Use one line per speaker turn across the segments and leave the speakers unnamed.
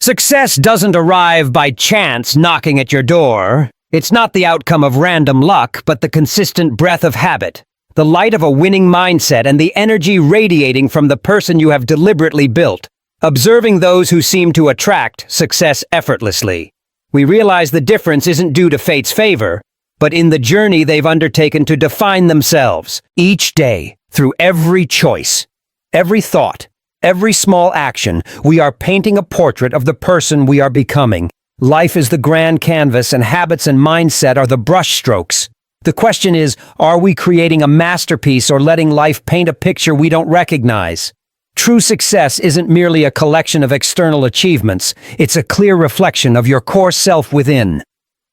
Success doesn't arrive by chance knocking at your door. It's not the outcome of random luck, but the consistent breath of habit, the light of a winning mindset, and the energy radiating from the person you have deliberately built. Observing those who seem to attract success effortlessly, we realize the difference isn't due to fate's favor, but in the journey they've undertaken to define themselves. Each day, through every choice, every thought, every small action, we are painting a portrait of the person we are becoming. Life is the grand canvas, and habits and mindset are the brushstrokes. The question is, are we creating a masterpiece or letting life paint a picture we don't recognize? True success isn't merely a collection of external achievements, it's a clear reflection of your core self within.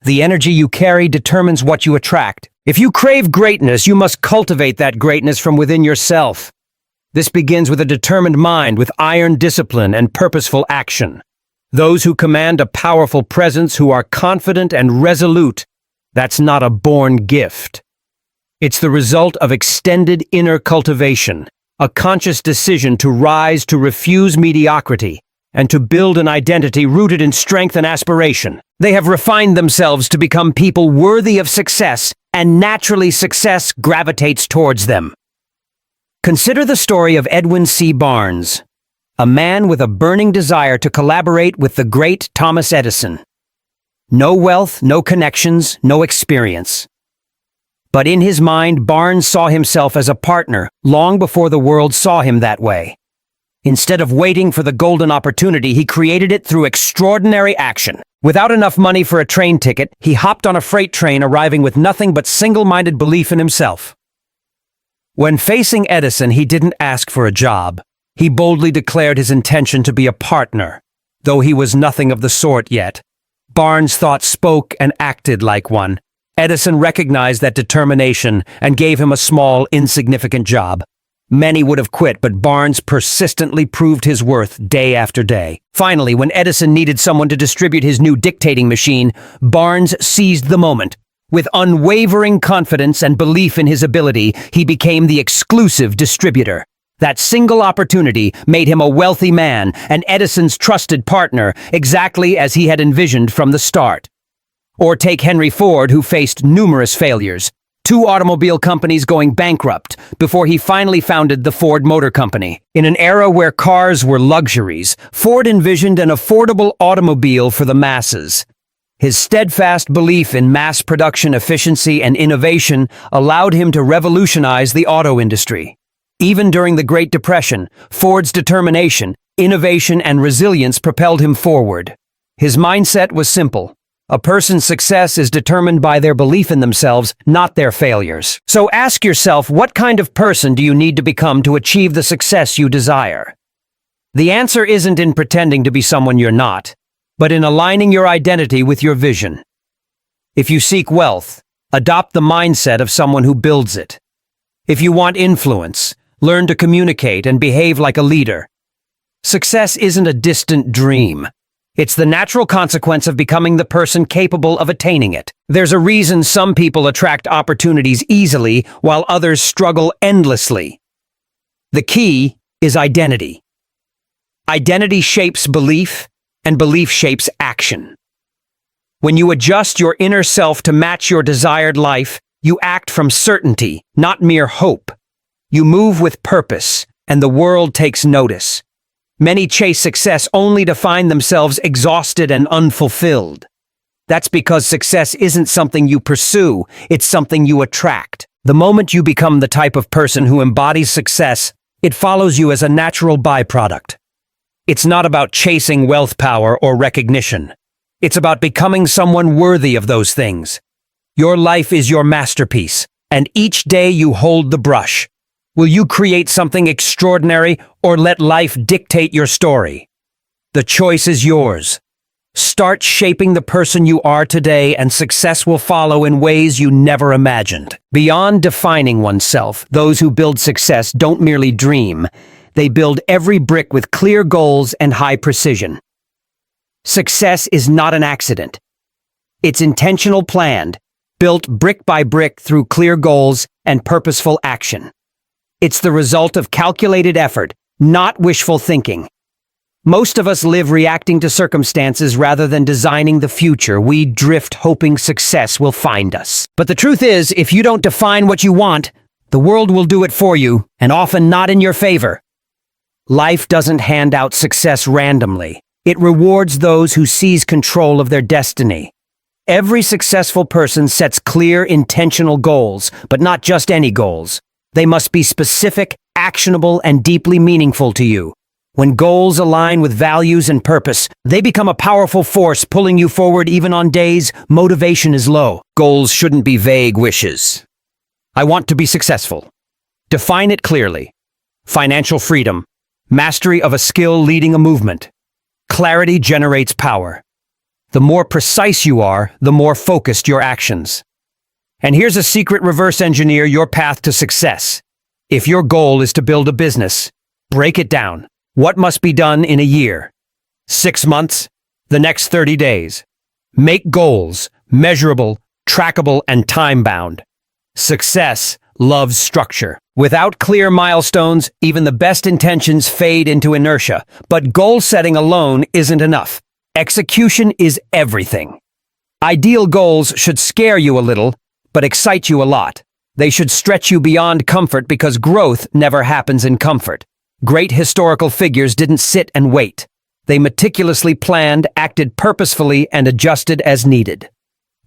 The energy you carry determines what you attract. If you crave greatness, you must cultivate that greatness from within yourself. This begins with a determined mind, with iron discipline and purposeful action. Those who command a powerful presence, who are confident and resolute, that's not a born gift. It's the result of extended inner cultivation, a conscious decision to rise, to refuse mediocrity, and to build an identity rooted in strength and aspiration. They have refined themselves to become people worthy of success, and naturally success gravitates towards them. Consider the story of Edwin C. Barnes, a man with a burning desire to collaborate with the great Thomas Edison. No wealth, no connections, no experience. But in his mind, Barnes saw himself as a partner long before the world saw him that way. Instead of waiting for the golden opportunity, he created it through extraordinary action. Without enough money for a train ticket, he hopped on a freight train, arriving with nothing but single-minded belief in himself. When facing Edison, he didn't ask for a job. He boldly declared his intention to be a partner, though he was nothing of the sort yet. Barnes thought, spoke, and acted like one. Edison recognized that determination and gave him a small, insignificant job. Many would have quit, but Barnes persistently proved his worth day after day. Finally, when Edison needed someone to distribute his new dictating machine, Barnes seized the moment. With unwavering confidence and belief in his ability, he became the exclusive distributor. That single opportunity made him a wealthy man and Edison's trusted partner, exactly as he had envisioned from the start. Or take Henry Ford, who faced numerous failures, 2 automobile companies going bankrupt, before he finally founded the Ford Motor Company. In an era where cars were luxuries, Ford envisioned an affordable automobile for the masses. His steadfast belief in mass production efficiency and innovation allowed him to revolutionize the auto industry. Even during the Great Depression, Ford's determination, innovation, and resilience propelled him forward. His mindset was simple. A person's success is determined by their belief in themselves, not their failures. So ask yourself, what kind of person do you need to become to achieve the success you desire? The answer isn't in pretending to be someone you're not, but in aligning your identity with your vision. If you seek wealth, adopt the mindset of someone who builds it. If you want influence, learn to communicate and behave like a leader. Success isn't a distant dream. It's the natural consequence of becoming the person capable of attaining it. There's a reason some people attract opportunities easily while others struggle endlessly. The key is identity. Identity shapes belief, and belief shapes action. When you adjust your inner self to match your desired life, you act from certainty, not mere hope. You move with purpose, and the world takes notice. Many chase success only to find themselves exhausted and unfulfilled. That's because success isn't something you pursue, it's something you attract. The moment you become the type of person who embodies success, it follows you as a natural byproduct. It's not about chasing wealth, power, or recognition. It's about becoming someone worthy of those things. Your life is your masterpiece, and each day you hold the brush. Will you create something extraordinary or let life dictate your story? The choice is yours. Start shaping the person you are today, and success will follow in ways you never imagined. Beyond defining oneself, those who build success don't merely dream. They build every brick with clear goals and high precision. Success is not an accident. It's intentional, planned, built brick by brick through clear goals and purposeful action. It's the result of calculated effort, not wishful thinking. Most of us live reacting to circumstances rather than designing the future. We drift hoping success will find us. But the truth is, if you don't define what you want, the world will do it for you, and often not in your favor. Life doesn't hand out success randomly. It rewards those who seize control of their destiny. Every successful person sets clear, intentional goals, but not just any goals. They must be specific, actionable, and deeply meaningful to you. When goals align with values and purpose, they become a powerful force pulling you forward even on days motivation is low. Goals shouldn't be vague wishes. I want to be successful. Define it clearly. Financial freedom. Mastery of a skill leading a movement. Clarity generates power. The more precise you are, the more focused your actions. And here's a secret: reverse engineer your path to success. If your goal is to build a business, break it down. What must be done in a year? 6 months? The next 30 days? Make goals measurable, trackable, and time-bound. Success loves structure. Without clear milestones, even the best intentions fade into inertia. But goal setting alone isn't enough. Execution is everything. Ideal goals should scare you a little, but excite you a lot. They should stretch you beyond comfort, because growth never happens in comfort. Great historical figures didn't sit and wait. They meticulously planned, acted purposefully, and adjusted as needed.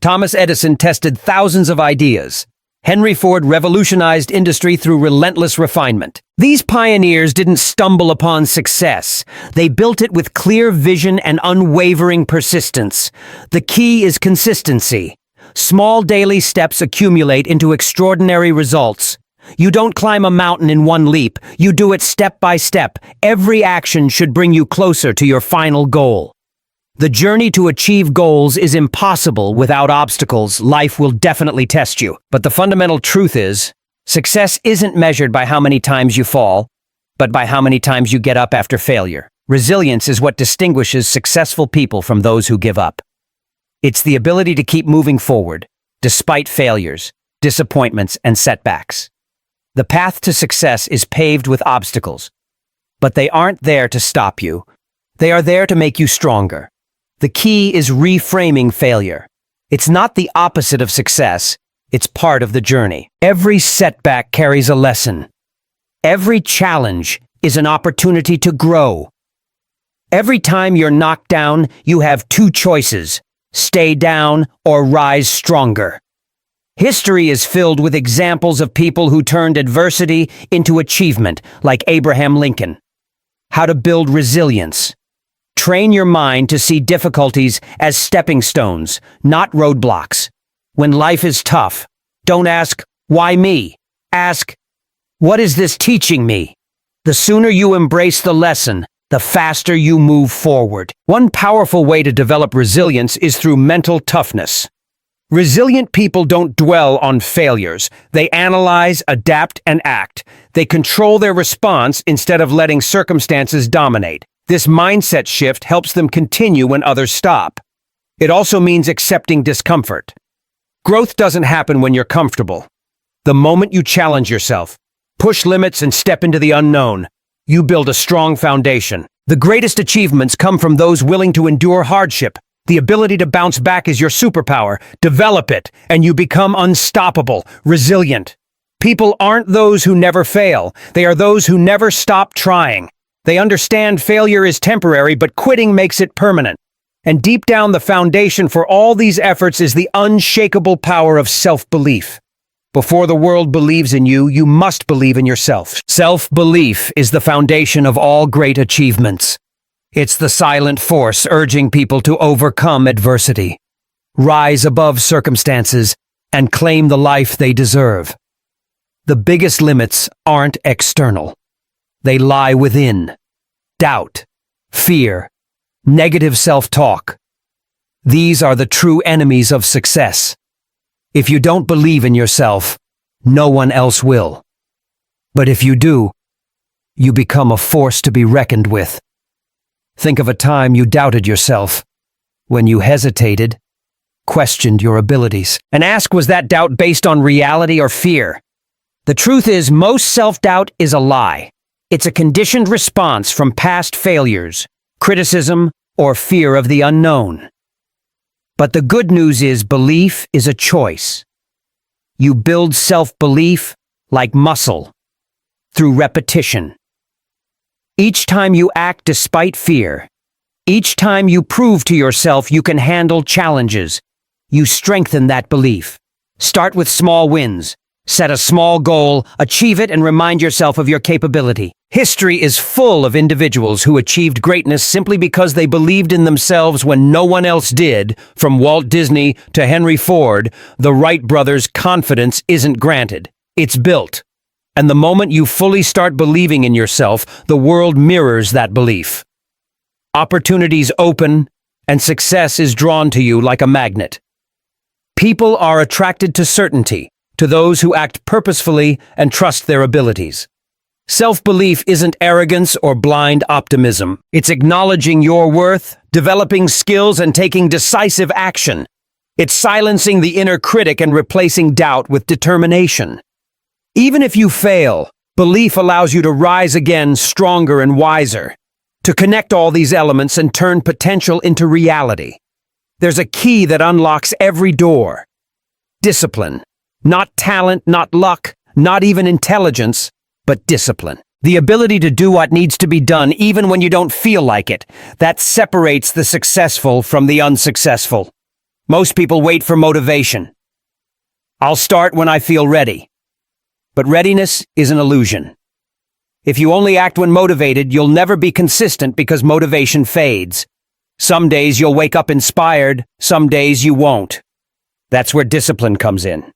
Thomas Edison tested thousands of ideas. Henry Ford revolutionized industry through relentless refinement. These pioneers didn't stumble upon success. They built it with clear vision and unwavering persistence. The key is consistency. Small daily steps accumulate into extraordinary results. You don't climb a mountain in one leap. You do it step by step. Every action should bring you closer to your final goal. The journey to achieve goals is impossible without obstacles. Life will definitely test you. But the fundamental truth is, success isn't measured by how many times you fall, but by how many times you get up after failure. Resilience is what distinguishes successful people from those who give up. It's the ability to keep moving forward, despite failures, disappointments, and setbacks. The path to success is paved with obstacles, but they aren't there to stop you. They are there to make you stronger. The key is reframing failure. It's not the opposite of success, it's part of the journey. Every setback carries a lesson. Every challenge is an opportunity to grow. Every time you're knocked down, you have two choices: stay down or rise stronger. History is filled with examples of people who turned adversity into achievement, like Abraham Lincoln. How to build resilience. Train your mind to see difficulties as stepping stones, not roadblocks. When life is tough, don't ask, "Why me?" Ask, "What is this teaching me?" The sooner you embrace the lesson, the faster you move forward. One powerful way to develop resilience is through mental toughness. Resilient people don't dwell on failures. They analyze, adapt, and act. They control their response instead of letting circumstances dominate. This mindset shift helps them continue when others stop. It also means accepting discomfort. Growth doesn't happen when you're comfortable. The moment you challenge yourself, push limits, and step into the unknown, you build a strong foundation. The greatest achievements come from those willing to endure hardship. The ability to bounce back is your superpower. Develop it, and you become unstoppable, resilient. People aren't those who never fail. They are those who never stop trying. They understand failure is temporary, but quitting makes it permanent. And deep down, the foundation for all these efforts is the unshakable power of self-belief. Before the world believes in you, you must believe in yourself. Self-belief is the foundation of all great achievements. It's the silent force urging people to overcome adversity, rise above circumstances, and claim the life they deserve. The biggest limits aren't external. They lie within. Doubt, fear, negative self-talk. These are the true enemies of success. If you don't believe in yourself, no one else will. But if you do, you become a force to be reckoned with. Think of a time you doubted yourself, when you hesitated, questioned your abilities, and ask, was that doubt based on reality or fear? The truth is, most self-doubt is a lie. It's a conditioned response from past failures. criticism, or fear of the unknown. But the good news is belief is a choice. You build self-belief like muscle, through repetition. Each time you act despite fear, each time you prove to yourself you can handle challenges, you strengthen that belief. Start with small wins. Set a small goal, achieve it, and remind yourself of your capability. History is full of individuals who achieved greatness simply because they believed in themselves when no one else did. From Walt Disney to Henry Ford, the Wright brothers' confidence isn't granted. It's built. And the moment you fully start believing in yourself, the world mirrors that belief. Opportunities open, and success is drawn to you like a magnet. People are attracted to certainty, to those who act purposefully and trust their abilities. Self-belief isn't arrogance or blind optimism. It's acknowledging your worth, developing skills, and taking decisive action. It's silencing the inner critic and replacing doubt with determination. Even if you fail, belief allows you to rise again stronger and wiser, to connect all these elements and turn potential into reality. There's a key that unlocks every door. Discipline. Not talent, not luck, not even intelligence, but discipline. The ability to do what needs to be done even when you don't feel like it. That separates the successful from the unsuccessful. Most people wait for motivation. I'll start when I feel ready. But readiness is an illusion. If you only act when motivated, you'll never be consistent because motivation fades. Some days you'll wake up inspired, some days you won't. That's where discipline comes in.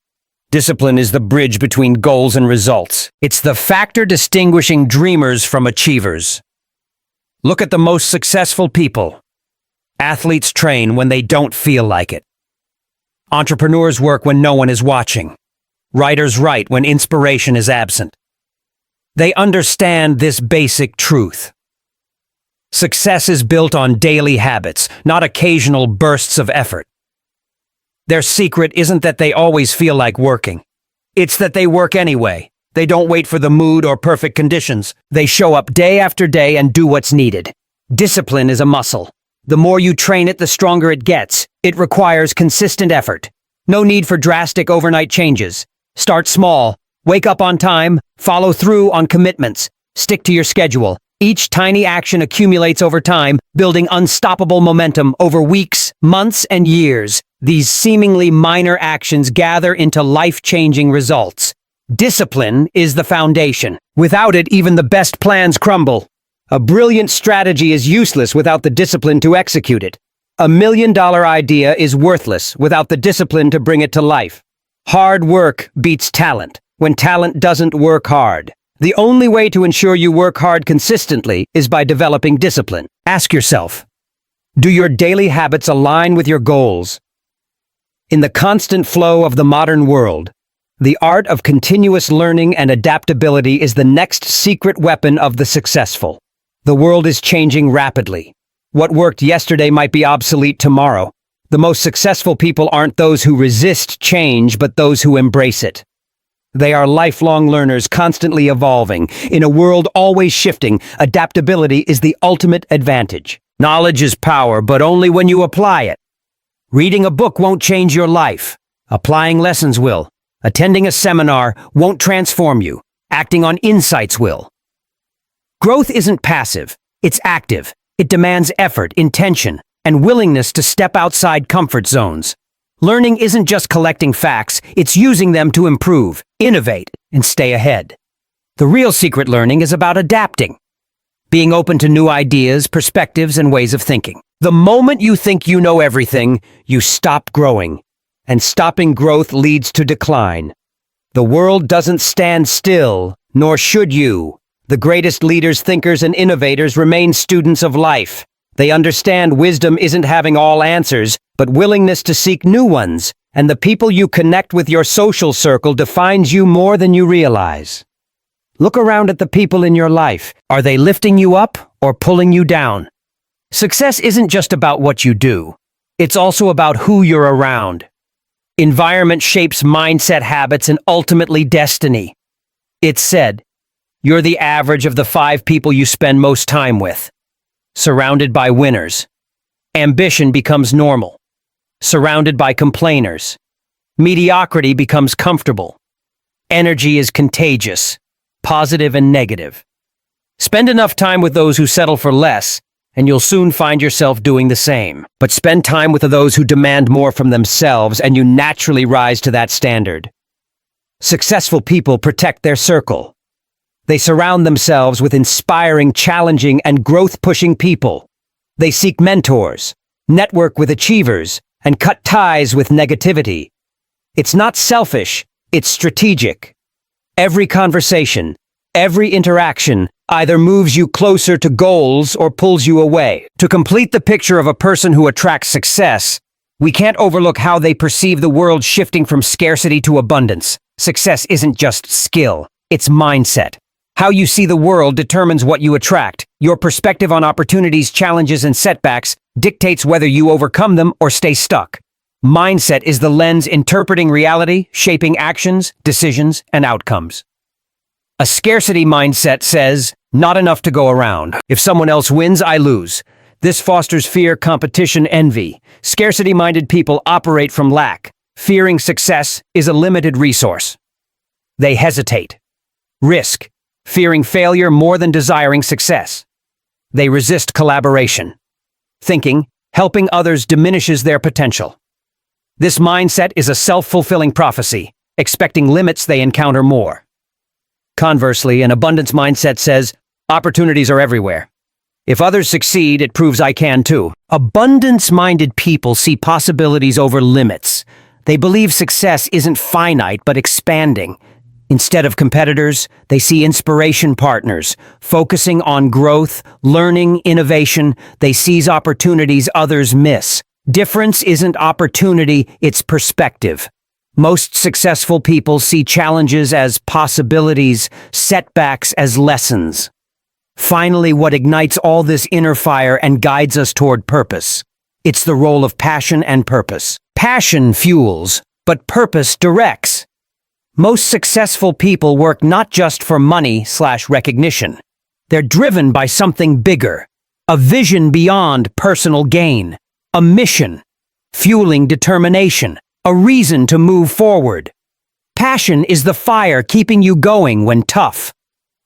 Discipline is the bridge between goals and results. It's the factor distinguishing dreamers from achievers. Look at the most successful people. Athletes train when they don't feel like it. Entrepreneurs work when no one is watching. Writers write when inspiration is absent. They understand this basic truth. Success is built on daily habits, not occasional bursts of effort. Their secret isn't that they always feel like working. It's that they work anyway. They don't wait for the mood or perfect conditions. They show up day after day and do what's needed. Discipline is a muscle. The more you train it, the stronger it gets. It requires consistent effort. No need for drastic overnight changes. Start small. Wake up on time. Follow through on commitments. Stick to your schedule. Each tiny action accumulates over time, building unstoppable momentum over weeks, months, and years. These seemingly minor actions gather into life-changing results. Discipline is the foundation. Without it, even the best plans crumble. A brilliant strategy is useless without the discipline to execute it. A $1,000,000 idea is worthless without the discipline to bring it to life. Hard work beats talent when talent doesn't work hard. The only way to ensure you work hard consistently is by developing discipline. Ask yourself, do your daily habits align with your goals? In the constant flow of the modern world, the art of continuous learning and adaptability is the next secret weapon of the successful. The world is changing rapidly. What worked yesterday might be obsolete tomorrow. The most successful people aren't those who resist change, but those who embrace it. They are lifelong learners, constantly evolving. In a world always shifting, adaptability is the ultimate advantage. Knowledge is power, but only when you apply it. Reading a book won't change your life. Applying lessons will. Attending a seminar won't transform you. Acting on insights will. Growth isn't passive, it's active. It demands effort, intention, and willingness to step outside comfort zones. Learning isn't just collecting facts, it's using them to improve, innovate, and stay ahead. The real secret learning is about adapting. Being open to new ideas, perspectives, and ways of thinking. The moment you think you know everything, you stop growing. And stopping growth leads to decline. The world doesn't stand still, nor should you. The greatest leaders, thinkers, and innovators remain students of life. They understand wisdom isn't having all answers, but willingness to seek new ones. And the people you connect with your social circle defines you more than you realize. Look around at the people in your life. Are they lifting you up or pulling you down? Success isn't just about what you do. It's also about who you're around. Environment shapes mindset, habits, and ultimately destiny. It's said, you're the average of the 5 people you spend most time with. surrounded by winners. Ambition becomes normal, surrounded by complainers. Mediocrity becomes comfortable. Energy is contagious, positive and negative. Spend enough time with those who settle for less, and you'll soon find yourself doing the same. But spend time with those who demand more from themselves, and you naturally rise to that standard. Successful people protect their circle. They surround themselves with inspiring, challenging, and growth-pushing people. They seek mentors, network with achievers, and cut ties with negativity. It's not selfish, it's strategic. Every conversation, every interaction either moves you closer to goals or pulls you away. To complete the picture of a person who attracts success, we can't overlook how they perceive the world shifting from scarcity to abundance. Success isn't just skill, it's mindset. How you see the world determines what you attract. Your perspective on opportunities, challenges, and setbacks dictates whether you overcome them or stay stuck. Mindset is the lens interpreting reality, shaping actions, decisions, and outcomes. A scarcity mindset says, not enough to go around. If someone else wins, I lose. This fosters fear, competition, envy. Scarcity-minded people operate from lack. Fearing success is a limited resource. They hesitate. Risk. Fearing failure more than desiring success. They resist collaboration. Thinking, helping others diminishes their potential. This mindset is a self-fulfilling prophecy. Expecting limits, they encounter more. Conversely, an abundance mindset says, opportunities are everywhere. If others succeed, it proves I can too. Abundance-minded people see possibilities over limits. They believe success isn't finite but expanding. Instead of competitors, they see inspiration partners. Focusing on growth, learning, innovation, they seize opportunities others miss. Difference isn't opportunity, it's perspective. Most successful people see challenges as possibilities, setbacks as lessons. Finally, what ignites all this inner fire and guides us toward purpose? It's the role of passion and purpose. Passion fuels, but purpose directs. Most successful people work not just for money/recognition. They're driven by something bigger, a vision beyond personal gain, a mission, fueling determination, a reason to move forward. Passion is the fire keeping you going when tough.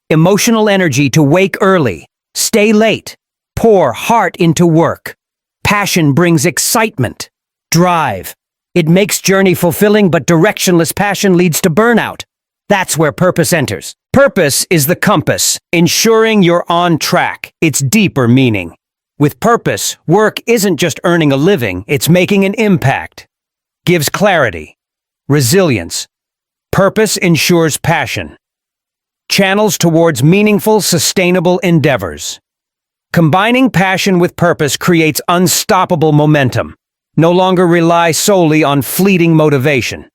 Emotional energy to wake early, stay late, pour heart into work. Passion brings excitement, drive. It makes journey fulfilling, but directionless passion leads to burnout. That's where purpose enters. Purpose is the compass, ensuring you're on track. It's deeper meaning. With purpose, work isn't just earning a living, it's making an impact. Gives clarity, resilience. Purpose ensures passion. Channels towards meaningful, sustainable endeavors. Combining passion with purpose creates unstoppable momentum. No longer rely solely on fleeting motivation.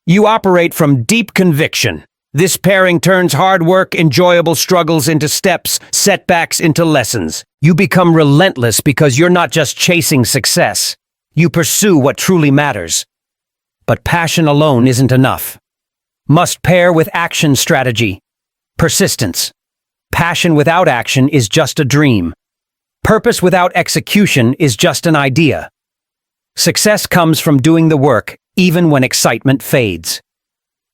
You operate from deep conviction. This pairing turns hard work, enjoyable struggles into steps, setbacks into lessons. You become relentless because you're not just chasing success. You pursue what truly matters. But passion alone isn't enough. Must pair with action strategy. Persistence. Passion without action is just a dream. Purpose without execution is just an idea. Success comes from doing the work, even when excitement fades.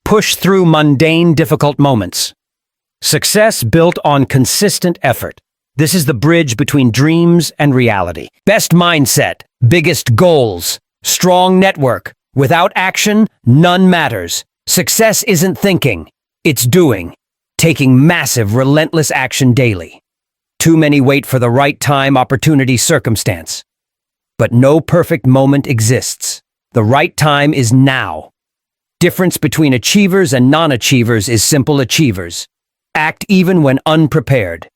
Push through mundane, difficult moments. Success built on consistent effort. This is the bridge between dreams and reality. Best mindset, biggest goals, strong network. Without action, none matters. Success isn't thinking, it's doing. Taking massive, relentless action daily. Too many wait for the right time, opportunity, circumstance. But no perfect moment exists. The right time is now. Difference between achievers and non-achievers is simple: achievers act even when unprepared.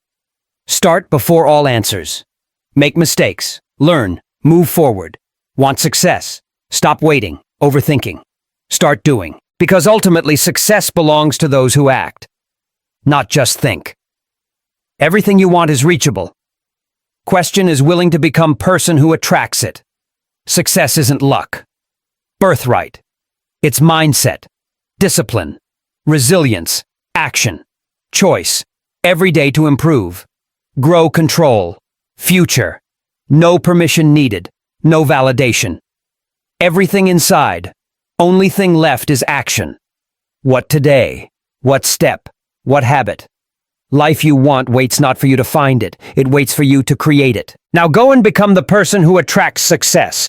Start before all answers. Make mistakes. Learn. Move forward. Want success? Stop waiting, overthinking. Start doing. Because ultimately success belongs to those who act, not just think. Everything you want is reachable. Question is willing to become person who attracts it. Success isn't luck. Birthright. It's mindset, discipline, resilience, action, choice, every day to improve, grow, control, Future. No permission needed. No validation. Everything inside. Only thing left is action. What today? What step? What habit? Life you want waits not for you to find it. It waits for you to create it. Now go and become the person who attracts success.